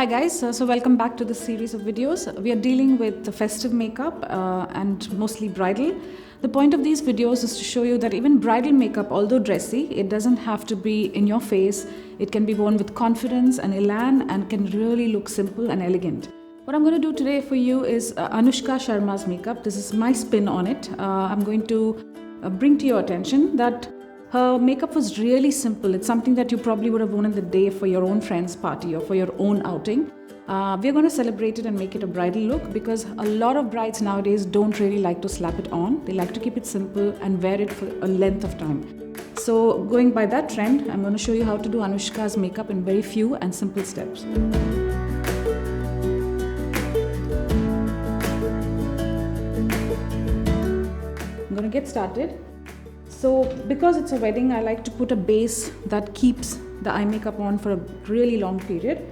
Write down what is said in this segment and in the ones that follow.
Hi guys, so welcome back to this series of videos. We are dealing with the festive makeup and mostly bridal. The point of these videos is to show you that even bridal makeup, although dressy, it doesn't have to be in your face. It can be worn with confidence and elan and can really look simple and elegant. What I'm going to do today for you is Anushka Sharma's makeup. This is my spin on it. I'm going to bring to your attention that her makeup was really simple. It's something that you probably would have worn in the day for your own friend's party or for your own outing. We're going to celebrate it and make it a bridal look because a lot of brides nowadays don't really like to slap it on. They like to keep it simple and wear it for a length of time. So going by that trend, I'm going to show you how to do Anushka's makeup in very few and simple steps. I'm going to get started. So because it's a wedding, I like to put a base that keeps the eye makeup on for a really long period.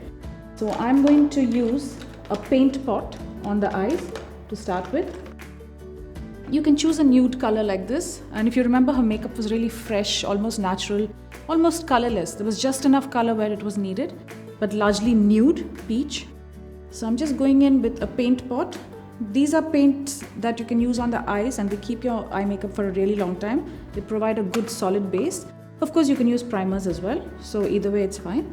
So I'm going to use a paint pot on the eyes to start with. You can choose a nude color like this, and if you remember, her makeup was really fresh, almost natural, almost colorless. There was just enough color where it was needed, but largely nude, peach. So I'm just going in with a paint pot. These are paints that you can use on the eyes and they keep your eye makeup for a really long time. They provide a good solid base. Of course, you can use primers as well. So either way, it's fine.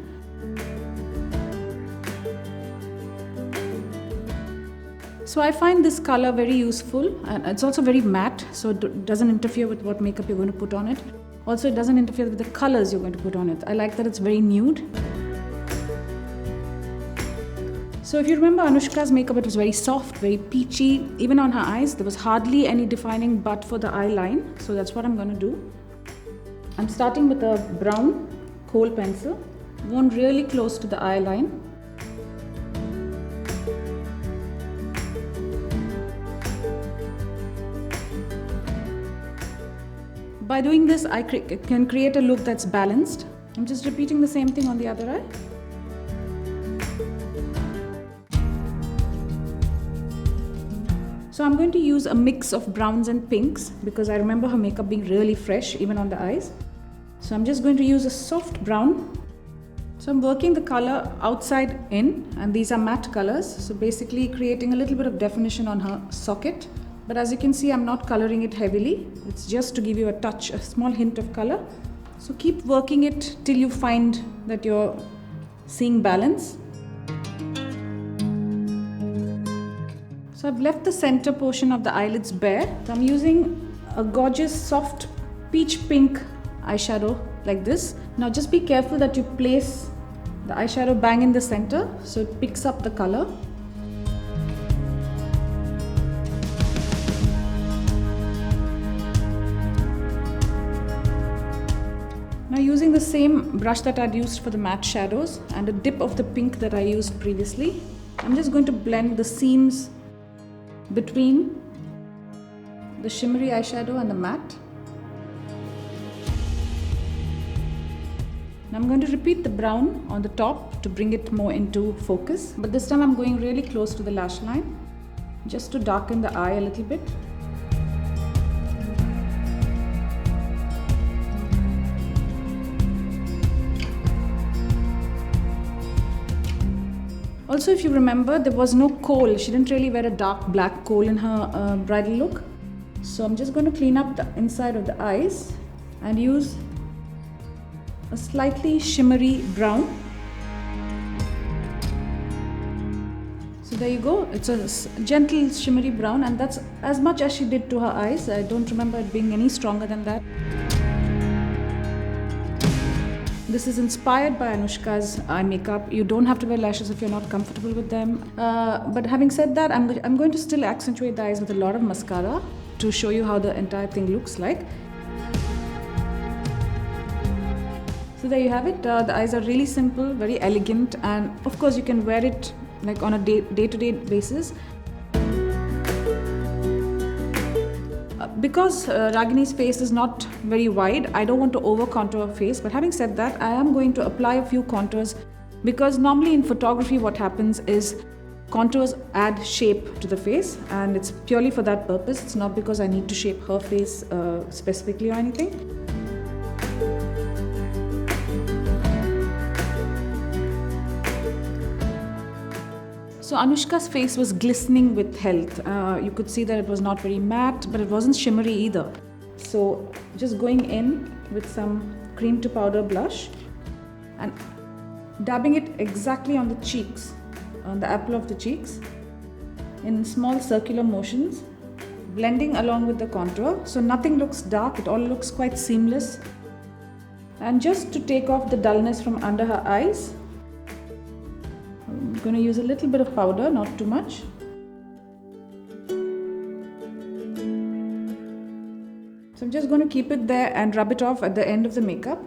So I find this color very useful, and it's also very matte, so it doesn't interfere with what makeup you're going to put on it. Also, it doesn't interfere with the colors you're going to put on it. I like that it's very nude. So if you remember Anushka's makeup, it was very soft, very peachy. Even on her eyes, there was hardly any defining but for the eye line. So that's what I'm going to do. I'm starting with a brown kohl pencil, worn really close to the eye line. By doing this, I can create a look that's balanced. I'm just repeating the same thing on the other eye. So I'm going to use a mix of browns and pinks because I remember her makeup being really fresh even on the eyes. So I'm just going to use a soft brown. So I'm working the color outside in, and these are matte colors. So basically creating a little bit of definition on her socket. But as you can see, I'm not coloring it heavily. It's just to give you a touch, a small hint of color. So keep working it till you find that you're seeing balance. So I've left the center portion of the eyelids bare. So I'm using a gorgeous soft peach pink eyeshadow like this. Now just be careful that you place the eyeshadow bang in the center so it picks up the color. Now using the same brush that I'd used for the matte shadows and a dip of the pink that I used previously, I'm just going to blend the seams between the shimmery eyeshadow and the matte. Now I'm going to repeat the brown on the top to bring it more into focus, but this time I'm going really close to the lash line just to darken the eye a little bit. Also, if you remember, there was no kohl. She didn't really wear a dark black kohl in her bridal look. So I'm just going to clean up the inside of the eyes and use a slightly shimmery brown. So there you go. It's a gentle shimmery brown, and that's as much as she did to her eyes. I don't remember it being any stronger than that. This is inspired by Anushka's eye makeup. You don't have to wear lashes if you're not comfortable with them. But having said that, I'm going to still accentuate the eyes with a lot of mascara to show you how the entire thing looks like. So there you have it. The eyes are really simple, very elegant, and of course you can wear it like on a day-to-day basis. Because Ragini's face is not very wide, I don't want to over contour her face, but having said that, I am going to apply a few contours because normally in photography what happens is contours add shape to the face, and it's purely for that purpose. It's not because I need to shape her face specifically or anything. So Anushka's face was glistening with health. You could see that it was not very matte, but it wasn't shimmery either. So just going in with some cream to powder blush and dabbing it exactly on the cheeks, on the apple of the cheeks, in small circular motions, blending along with the contour. So nothing looks dark, it all looks quite seamless. And just to take off the dullness from under her eyes, I'm going to use a little bit of powder, not too much. So I'm just going to keep it there and rub it off at the end of the makeup.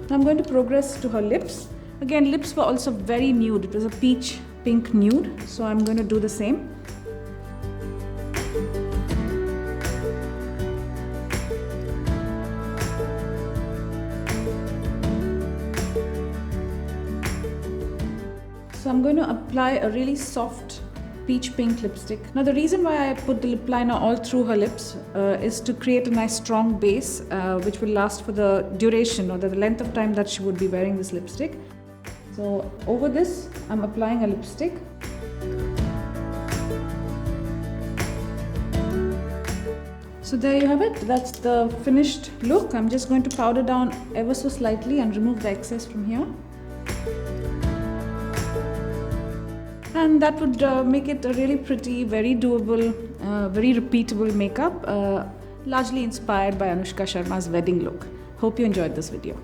Now I'm going to progress to her lips. Again, lips were also very nude. It was a peach pink nude. So I'm going to do the same. So I'm going to apply a really soft peach pink lipstick. Now the reason why I put the lip liner all through her lips is to create a nice strong base which will last for the duration or the length of time that she would be wearing this lipstick. So over this I'm applying a lipstick. So there you have it. That's the finished look. I'm just going to powder down ever so slightly and remove the excess from here. And that would make it a really pretty, very doable, very repeatable makeup, largely inspired by Anushka Sharma's wedding look. Hope you enjoyed this video.